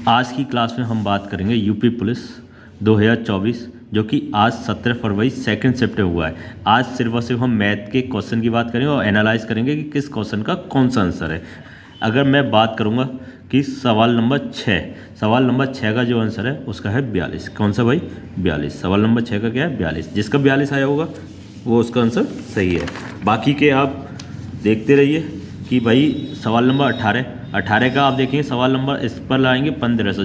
आज की क्लास में हम बात करेंगे यूपी पुलिस 2024 जो कि आज 17 फरवरी सेकंड शिफ्ट में हुआ है। आज सिर्फ और सिर्फ हम मैथ के क्वेश्चन की बात करेंगे और एनालाइज करेंगे कि किस क्वेश्चन का कौन सा आंसर है। अगर मैं बात करूंगा कि सवाल नंबर 6 का जो आंसर है उसका है 42। कौन सा भाई? 42। सवाल नंबर 6 का क्या है? 42। जिसका 42 आया होगा वो उसका आंसर सही है। बाकी के आप देखते रहिए कि भाई सवाल नंबर 18 का आप देखेंगे सवाल नंबर इस पर लाएंगे 1500।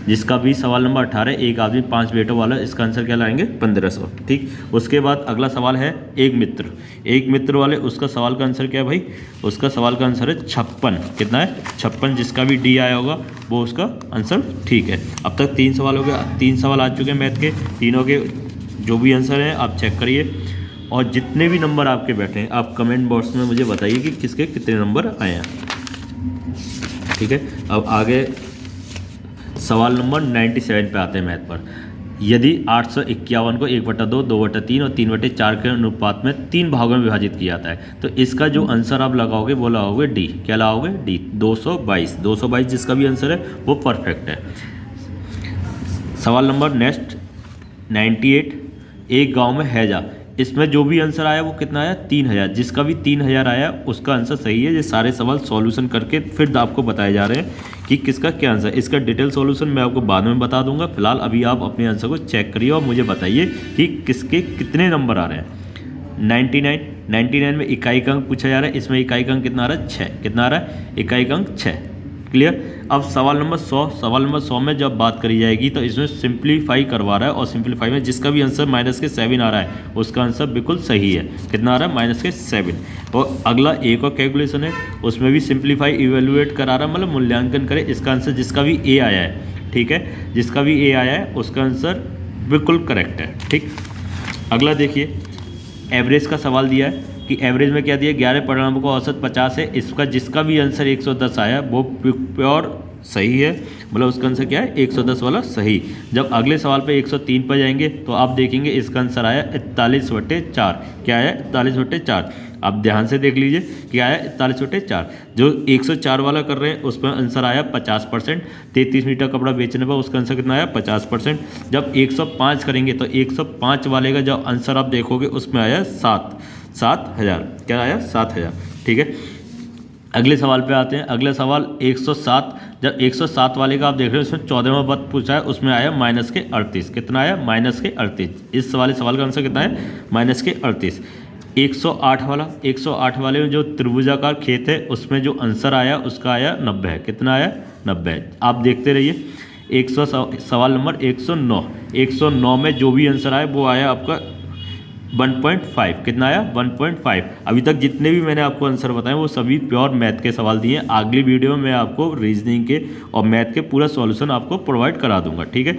जिसका भी सवाल नंबर 18 एक आदमी 5 बेटों वाला, इसका आंसर क्या लाएंगे? 1500। ठीक। उसके बाद अगला सवाल है एक मित्र वाले, उसका सवाल का आंसर क्या है भाई? उसका सवाल का आंसर है 56। कितना है? 56। जिसका भी डी आया होगा वो उसका आंसर ठीक है। अब तक 3 सवाल हो गया, 3 सवाल आ चुके हैं मैथ के। तीनों के जो भी आंसर हैं आप चेक करिए और जितने भी नंबर आपके बैठे हैं आप कमेंट बॉक्स में मुझे बताइए कि किसके कितने नंबर आए हैं। ठीक है। अब आगे सवाल नंबर 97 पे आते हैं मैथ पर। यदि 851 को 1/2, 2/3 और 3/4 के अनुपात में 3 भागों में विभाजित किया जाता है तो इसका जो आंसर आप लगाओगे वो लगाओगे डी। क्या लगाओगे? डी। 222 जिसका भी आंसर है वो परफेक्ट है। सवाल नंबर नेक्स्ट 98। एक गांव में हैजा, इसमें जो भी आंसर आया वो कितना आया? 3000। जिसका भी 3000 आया उसका आंसर सही है। ये सारे सवाल सॉल्यूशन करके फिर आपको बताए जा रहे हैं कि किसका क्या आंसर। इसका डिटेल सॉल्यूशन मैं आपको बाद में बता दूंगा। फिलहाल अभी आप अपने आंसर को चेक करिए और मुझे बताइए कि किसके कितने नंबर आ रहे हैं। 99 में इकाई का अंक पूछा जा रहा है। इसमें इकाई का अंक कितना आ रहा है? 6। कितना आ रहा है? इकाई का अंक 6। क्लियर। अब सवाल नंबर 100 में जब बात करी जाएगी तो इसमें सिंप्लीफाई करवा रहा है और सिंप्लीफाई में जिसका भी आंसर -7 आ रहा है उसका आंसर बिल्कुल सही है। कितना आ रहा है? -7। और अगला एक और कैलकुलेशन है, उसमें भी सिंप्लीफाई इवेलुएट करा रहा है, मतलब मूल्यांकन करे। इसका आंसर जिसका भी ए आया है, ठीक है, जिसका भी ए आया है उसका आंसर बिल्कुल करेक्ट है। ठीक। अगला देखिए, एवरेज का सवाल दिया है कि एवरेज में क्या दिया? 11 परिणामों का औसत 50 है। इसका जिसका भी आंसर 110 आया वो प्योर सही है, मतलब उसका आंसर क्या है? 110 वाला सही। जब अगले सवाल पे 103 पर जाएंगे तो आप देखेंगे इसका आंसर आया 41/4। क्या आया? 41/4। आप ध्यान से देख लीजिए कि आया 41/4। जो 104 वाला कर रहे हैं उस पर आंसर आया 50%। 33 मीटर कपड़ा बेचने पर उसका आंसर कितना आया? 50%। जब 105 करेंगे तो 105 वाले का जो आंसर आप देखोगे उसमें आया 7,000। क्या आया? 7,000। ठीक है। अगले सवाल पे आते हैं। अगला सवाल 107। जब 107 वाले का आप देख रहे हो उसमें 14वां पद पूछा है, उसमें आया -38। कितना आया? -38। इस वाले सवाल का आंसर कितना है? -38। 108 वाले में जो त्रिभुजाकार खेत है उसमें जो आंसर आया उसका आया 90 है। कितना आया? 90। आप देखते रहिए। सवाल नंबर 109 में जो भी आंसर आया वो आया आपका 1.5। कितना आया? 1.5। अभी तक जितने भी मैंने आपको आंसर बताए वो सभी प्योर मैथ के सवाल दिए हैं। अगली वीडियो में मैं आपको रीजनिंग के और मैथ के पूरा सॉल्यूशन आपको प्रोवाइड करा दूंगा। ठीक है।